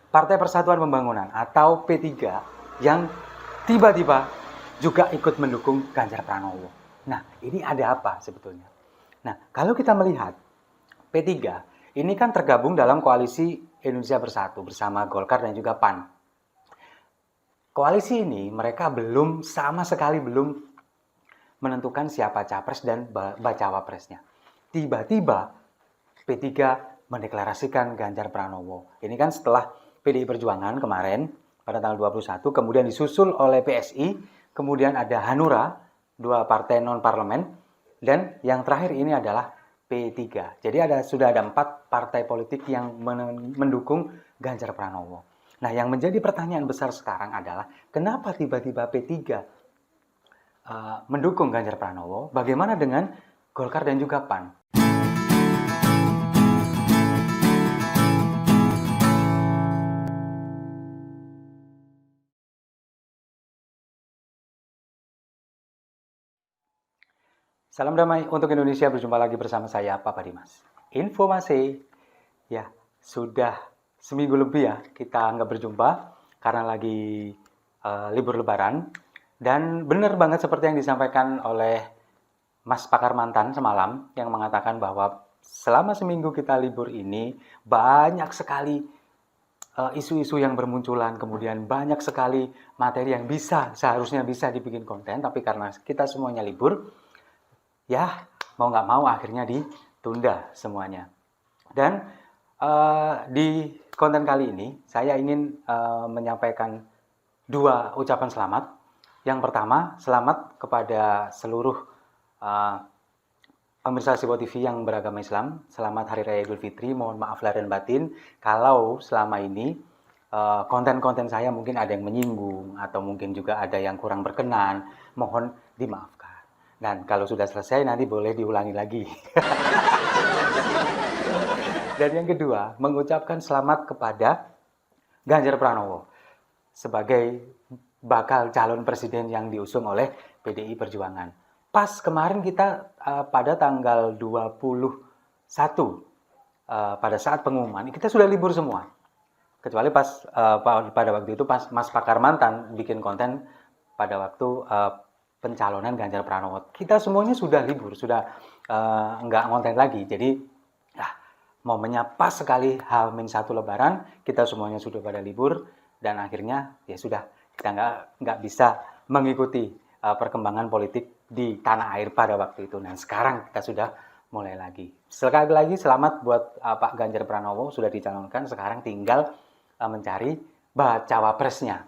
Partai Persatuan Pembangunan atau P3 yang tiba-tiba juga ikut mendukung Ganjar Pranowo. Nah, ini ada apa sebetulnya? Nah, kalau kita melihat P3 ini kan tergabung dalam koalisi Indonesia Bersatu bersama Golkar dan juga PAN. Koalisi ini mereka sama sekali belum menentukan siapa capres dan bacawa presnya. Tiba-tiba P3 mendeklarasikan Ganjar Pranowo. Ini kan setelah PDI Perjuangan kemarin pada tanggal 21, kemudian disusul oleh PSI, kemudian ada Hanura, dua partai non-parlemen, dan yang terakhir ini adalah P3. Jadi sudah ada 4 partai politik yang mendukung Ganjar Pranowo. Nah, yang menjadi pertanyaan besar sekarang adalah kenapa tiba-tiba P3 mendukung Ganjar Pranowo? Bagaimana dengan Golkar dan juga PAN? Salam damai untuk Indonesia, berjumpa lagi bersama saya, Papa Dimas. Informasi, ya sudah seminggu lebih ya kita nggak berjumpa karena lagi libur lebaran. Dan benar banget seperti yang disampaikan oleh Mas Pakar Mantan semalam yang mengatakan bahwa selama seminggu kita libur ini banyak sekali isu-isu yang bermunculan, kemudian banyak sekali materi yang seharusnya bisa dibikin konten, tapi karena kita semuanya libur, ya mau nggak mau akhirnya ditunda semuanya. Dan di konten kali ini saya ingin menyampaikan 2 ucapan selamat. Yang pertama, selamat kepada seluruh pemirsa Sipo TV yang beragama Islam. Selamat Hari Raya Idul Fitri. Mohon maaf lahir dan batin kalau selama ini konten-konten saya mungkin ada yang menyinggung atau mungkin juga ada yang kurang berkenan. Mohon dimaafkan. Dan kalau sudah selesai nanti boleh diulangi lagi. Dan yang kedua, mengucapkan selamat kepada Ganjar Pranowo sebagai bakal calon presiden yang diusung oleh PDI Perjuangan. Pas kemarin kita pada tanggal 21 pada saat pengumuman, kita sudah libur semua. Kecuali pada waktu itu pas Mas Pakar Mantan bikin konten pada waktu pencalonan Ganjar Pranowo. Kita semuanya sudah libur, sudah nggak ngonten lagi. Jadi momennya pas sekali H-1 Lebaran, kita semuanya sudah pada libur dan akhirnya ya sudah kita nggak bisa mengikuti perkembangan politik di tanah air pada waktu itu. Dan sekarang kita sudah mulai lagi. Sekali lagi selamat buat Pak Ganjar Pranowo sudah dicalonkan. Sekarang tinggal mencari bacawa presnya.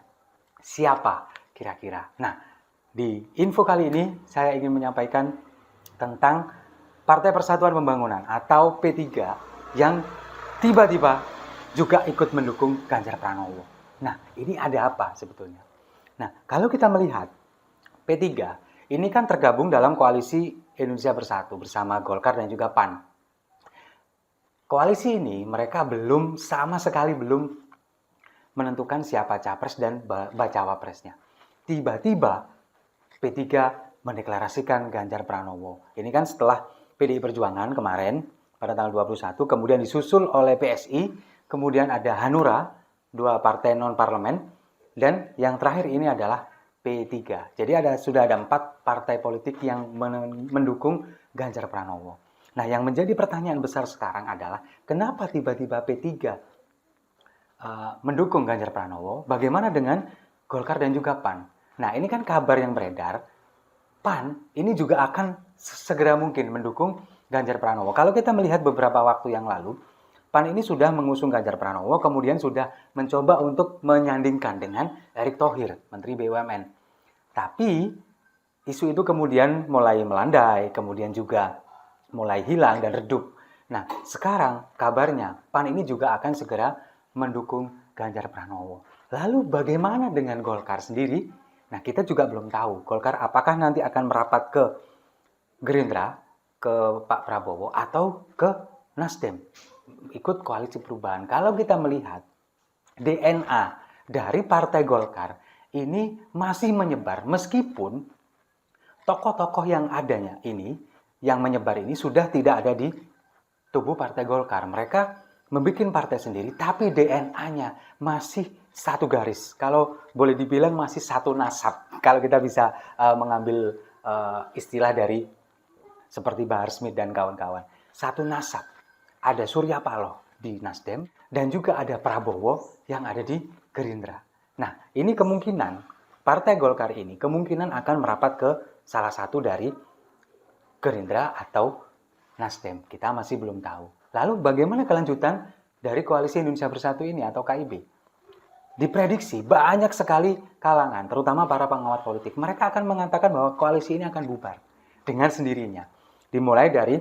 Siapa kira-kira? Nah, di info kali ini saya ingin menyampaikan tentang Partai Persatuan Pembangunan atau P3 yang tiba-tiba juga ikut mendukung Ganjar Pranowo. Nah, ini ada apa sebetulnya? Nah, kalau kita melihat P3 ini kan tergabung dalam koalisi Indonesia Bersatu bersama Golkar dan juga PAN. Koalisi ini mereka sama sekali belum menentukan siapa capres dan bacawa presnya. Tiba-tiba P3 mendeklarasikan Ganjar Pranowo. Ini kan setelah PDI Perjuangan kemarin pada tanggal 21, kemudian disusul oleh PSI, kemudian ada Hanura, dua partai non-parlemen, dan yang terakhir ini adalah P3. Jadi sudah ada 4 partai politik yang mendukung Ganjar Pranowo. Nah, yang menjadi pertanyaan besar sekarang adalah kenapa tiba-tiba P3 mendukung Ganjar Pranowo? Bagaimana dengan Golkar dan juga PAN? Nah, ini kan kabar yang beredar, PAN ini juga akan segera mungkin mendukung Ganjar Pranowo. Kalau kita melihat beberapa waktu yang lalu, PAN ini sudah mengusung Ganjar Pranowo, kemudian sudah mencoba untuk menyandingkan dengan Erick Thohir, Menteri BUMN. Tapi isu itu kemudian mulai melandai, kemudian juga mulai hilang dan redup. Nah, sekarang kabarnya PAN ini juga akan segera mendukung Ganjar Pranowo. Lalu bagaimana dengan Golkar sendiri? Nah, kita juga belum tahu Golkar apakah nanti akan merapat ke Gerindra, ke Pak Prabowo, atau ke Nasdem, ikut koalisi perubahan. Kalau kita melihat DNA dari Partai Golkar ini masih menyebar, meskipun tokoh-tokoh yang adanya ini, yang menyebar ini sudah tidak ada di tubuh Partai Golkar. Mereka membuat partai sendiri, tapi DNA-nya masih satu garis. Kalau boleh dibilang masih satu nasab. Kalau kita bisa mengambil istilah dari seperti Bahar Smith dan kawan-kawan. Satu nasab. Ada Surya Paloh di Nasdem dan juga ada Prabowo yang ada di Gerindra. Nah, ini kemungkinan Partai Golkar ini kemungkinan akan merapat ke salah satu dari Gerindra atau Nasdem. Kita masih belum tahu. Lalu bagaimana kelanjutan dari Koalisi Indonesia Bersatu ini atau KIB? Diprediksi banyak sekali kalangan, terutama para pengawat politik. Mereka akan mengatakan bahwa koalisi ini akan bubar dengan sendirinya. Dimulai dari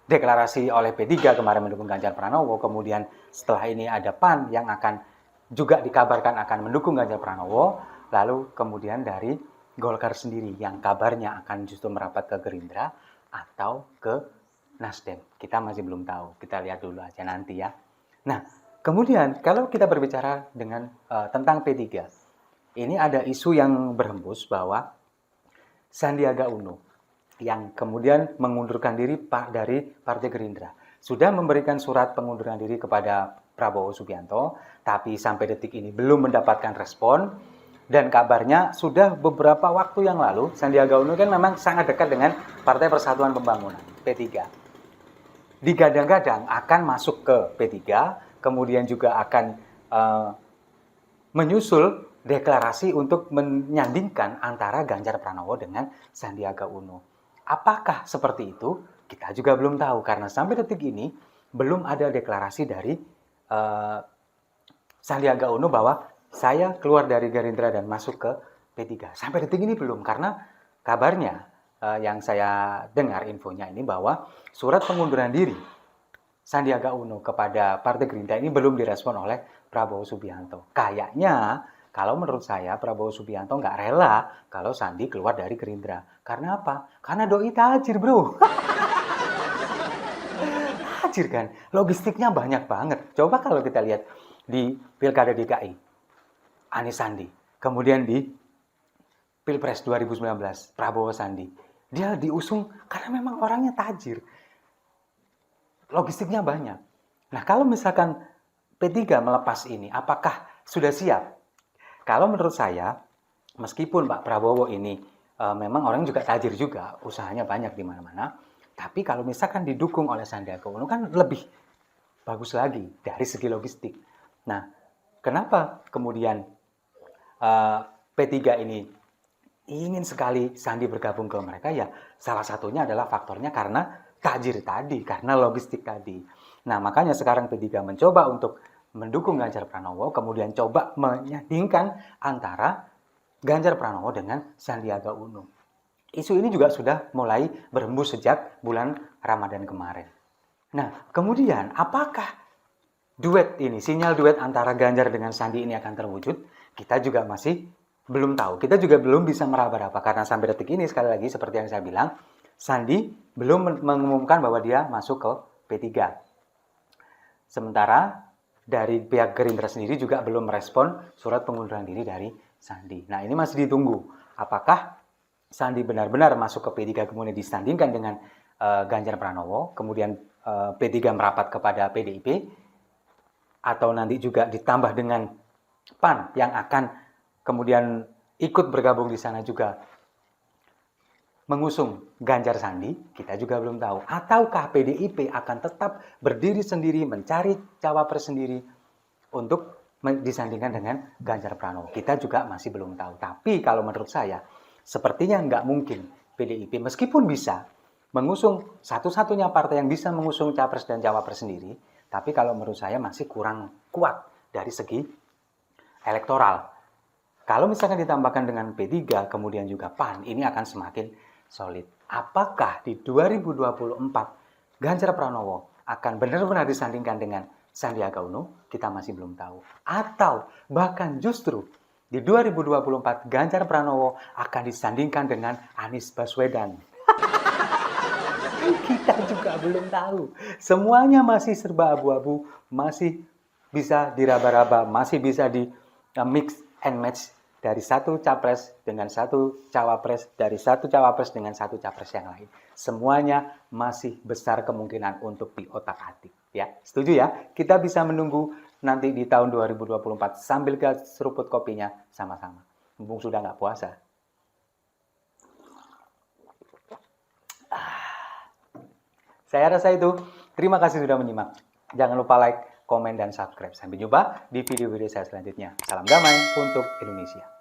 deklarasi oleh P3 kemarin mendukung Ganjar Pranowo, kemudian setelah ini ada PAN yang akan juga dikabarkan akan mendukung Ganjar Pranowo, lalu kemudian dari Golkar sendiri yang kabarnya akan justru merapat ke Gerindra atau ke Nasdem. Kita masih belum tahu, kita lihat dulu aja nanti ya. Nah, kemudian kalau kita berbicara dengan tentang P3, ini ada isu yang berhembus bahwa Sandiaga Uno yang kemudian mengundurkan diri dari Partai Gerindra sudah memberikan surat pengunduran diri kepada Prabowo Subianto, tapi sampai detik ini belum mendapatkan respon. Dan kabarnya sudah beberapa waktu yang lalu Sandiaga Uno kan memang sangat dekat dengan Partai Persatuan Pembangunan P3. Digadang-gadang akan masuk ke P3, kemudian juga akan menyusul deklarasi untuk menyandingkan antara Ganjar Pranowo dengan Sandiaga Uno. Apakah seperti itu? Kita juga belum tahu karena sampai detik ini belum ada deklarasi dari Sandiaga Uno bahwa saya keluar dari Gerindra dan masuk ke P3. Sampai detik ini belum karena kabarnya yang saya dengar infonya ini bahwa surat pengunduran diri Sandiaga Uno kepada Partai Gerindra ini belum direspon oleh Prabowo Subianto. Kayaknya kalau menurut saya Prabowo Subianto nggak rela kalau Sandi keluar dari Gerindra. Karena apa? Karena doi tajir bro. Tajir kan? Logistiknya banyak banget. Coba kalau kita lihat di Pilkada DKI, Anies Sandi. Kemudian di Pilpres 2019, Prabowo Sandi. Dia diusung karena memang orangnya tajir. Logistiknya banyak. Nah, kalau misalkan P3 melepas ini, apakah sudah siap? Kalau menurut saya, meskipun Pak Prabowo ini memang orang juga tajir juga, usahanya banyak di mana-mana, tapi kalau misalkan didukung oleh Sandiaga Uno kan lebih bagus lagi dari segi logistik. Nah, kenapa kemudian P3 ini ingin sekali Sandi bergabung ke mereka? Ya, salah satunya adalah faktornya karena tajir tadi, karena logistik tadi. Nah, makanya sekarang P3 mencoba untuk mendukung Ganjar Pranowo, kemudian coba menyandingkan antara Ganjar Pranowo dengan Sandiaga Uno. Isu ini juga sudah mulai berhembus sejak bulan Ramadan kemarin. Nah, kemudian apakah duet ini, sinyal duet antara Ganjar dengan Sandi ini akan terwujud? Kita juga masih belum tahu. Kita juga belum bisa meraba-raba karena sampai detik ini sekali lagi seperti yang saya bilang, Sandi belum mengumumkan bahwa dia masuk ke P3. Sementara dari pihak Gerindra sendiri juga belum merespon surat pengunduran diri dari Sandi. Nah, ini masih ditunggu. Apakah Sandi benar-benar masuk ke P3 kemudian disandingkan dengan Ganjar Pranowo, kemudian P3 merapat kepada PDIP, atau nanti juga ditambah dengan PAN yang akan kemudian ikut bergabung di sana juga mengusung Ganjar Sandi, kita juga belum tahu. Ataukah PDIP akan tetap berdiri sendiri, mencari cawapres sendiri untuk disandingkan dengan Ganjar Pranowo. Kita juga masih belum tahu. Tapi kalau menurut saya, sepertinya nggak mungkin PDIP meskipun bisa mengusung satu-satunya partai yang bisa mengusung capres dan cawapres sendiri, tapi kalau menurut saya masih kurang kuat dari segi elektoral. Kalau misalkan ditambahkan dengan P3, kemudian juga PAN, ini akan semakin solid. Apakah di 2024 Ganjar Pranowo akan benar-benar disandingkan dengan Sandiaga Uno? Kita masih belum tahu. Atau bahkan justru di 2024 Ganjar Pranowo akan disandingkan dengan Anies Baswedan. Kita juga belum tahu. Semuanya masih serba abu-abu, masih bisa diraba-raba, masih bisa di mix and match dari satu capres dengan satu cawapres, dari satu cawapres dengan satu capres yang lain. Semuanya masih besar kemungkinan untuk diotak-atik. Ya, setuju ya? Kita bisa menunggu nanti di tahun 2024 sambil seruput kopinya sama-sama. Mumpung sudah nggak puasa. Saya rasa itu. Terima kasih sudah menyimak. Jangan lupa like, komen, dan subscribe. Sampai jumpa di video-video saya selanjutnya. Salam damai untuk Indonesia.